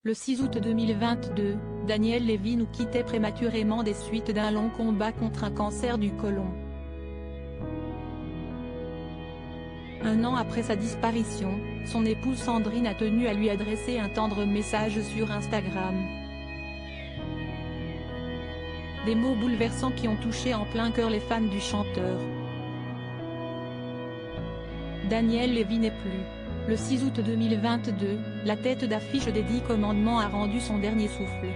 Le 6 août 2022, Daniel Levy nous quittait prématurément des suites d'un long combat contre un cancer du côlon. Un an après sa disparition, son épouse Sandrine a tenu à lui adresser un tendre message sur Instagram. Des mots bouleversants qui ont touché en plein cœur les fans du chanteur. Daniel Levy n'est plus. Le 6 août 2022, la tête d'affiche des 10 commandements a rendu son dernier souffle.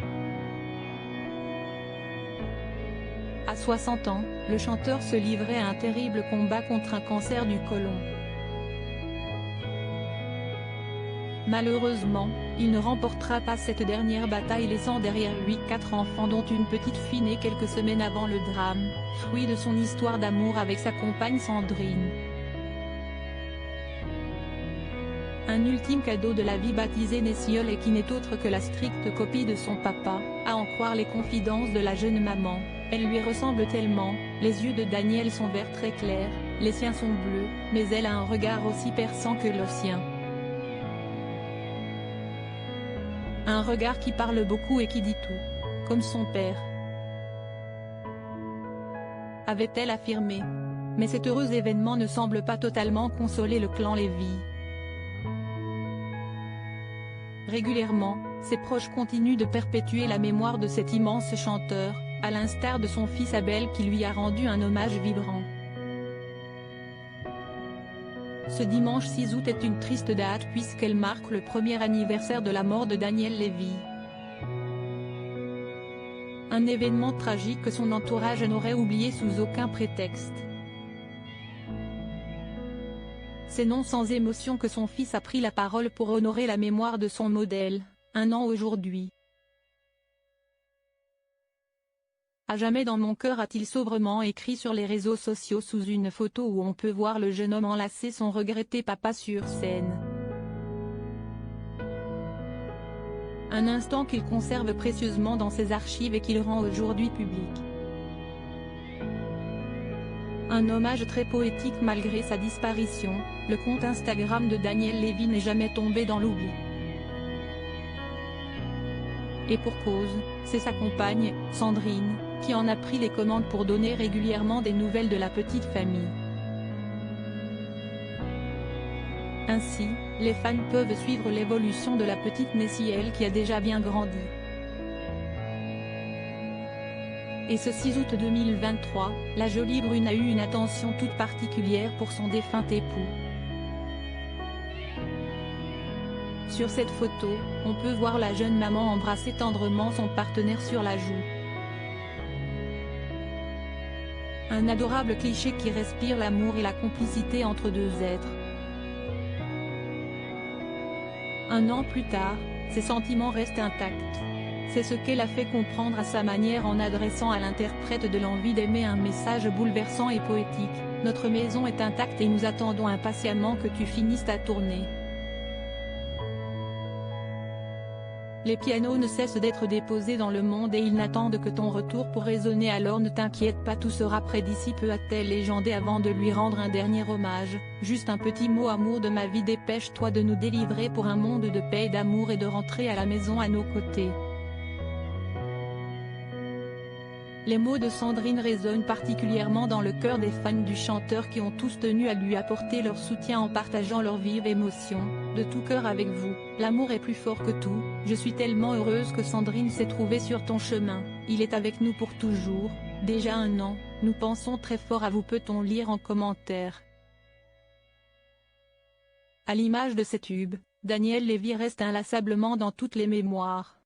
À 60 ans, le chanteur se livrait à un terrible combat contre un cancer du côlon. Malheureusement, il ne remportera pas cette dernière bataille, laissant derrière lui 4 enfants dont une petite fille née quelques semaines avant le drame, fruit de son histoire d'amour avec sa compagne Sandrine. Un ultime cadeau de la vie baptisé Nessiol et qui n'est autre que la stricte copie de son papa, à en croire les confidences de la jeune maman. Elle lui ressemble tellement, les yeux de Daniel sont verts très clairs, les siens sont bleus, mais elle a un regard aussi perçant que le sien. Un regard qui parle beaucoup et qui dit tout. Comme son père, avait-elle affirmé. Mais cet heureux événement ne semble pas totalement consoler le clan Levy. Régulièrement, ses proches continuent de perpétuer la mémoire de cet immense chanteur, à l'instar de son fils Abel qui lui a rendu un hommage vibrant. Ce dimanche 6 août est une triste date puisqu'elle marque le premier anniversaire de la mort de Daniel Levy. Un événement tragique que son entourage n'aurait oublié sous aucun prétexte. C'est non sans émotion que son fils a pris la parole pour honorer la mémoire de son modèle, un an aujourd'hui. À jamais dans mon cœur, a-t-il sobrement écrit sur les réseaux sociaux sous une photo où on peut voir le jeune homme enlacer son regretté papa sur scène. Un instant qu'il conserve précieusement dans ses archives et qu'il rend aujourd'hui public. Un hommage très poétique malgré sa disparition, le compte Instagram de Daniel Levy n'est jamais tombé dans l'oubli. Et pour cause, c'est sa compagne, Sandrine, qui en a pris les commandes pour donner régulièrement des nouvelles de la petite famille. Ainsi, les fans peuvent suivre l'évolution de la petite Nessiel qui a déjà bien grandi. Et ce 6 août 2023, la jolie brune a eu une attention toute particulière pour son défunt époux. Sur cette photo, on peut voir la jeune maman embrasser tendrement son partenaire sur la joue. Un adorable cliché qui respire l'amour et la complicité entre deux êtres. Un an plus tard, ses sentiments restent intacts. C'est ce qu'elle a fait comprendre à sa manière en adressant à l'interprète de l'envie d'aimer un message bouleversant et poétique. Notre maison est intacte et nous attendons impatiemment que tu finisses ta tournée. Les pianos ne cessent d'être déposés dans le monde et ils n'attendent que ton retour pour résonner, alors ne t'inquiète pas, tout sera prêt d'ici peu, a-t-elle légendé avant de lui rendre un dernier hommage. Juste un petit mot, amour de ma vie, dépêche-toi de nous délivrer pour un monde de paix et d'amour et de rentrer à la maison à nos côtés. Les mots de Sandrine résonnent particulièrement dans le cœur des fans du chanteur qui ont tous tenu à lui apporter leur soutien en partageant leurs vives émotions. De tout cœur avec vous, l'amour est plus fort que tout, je suis tellement heureuse que Sandrine s'est trouvée sur ton chemin, il est avec nous pour toujours, déjà un an, nous pensons très fort à vous, peut-on lire en commentaire. À l'image de cet tube, Daniel Levy reste inlassablement dans toutes les mémoires.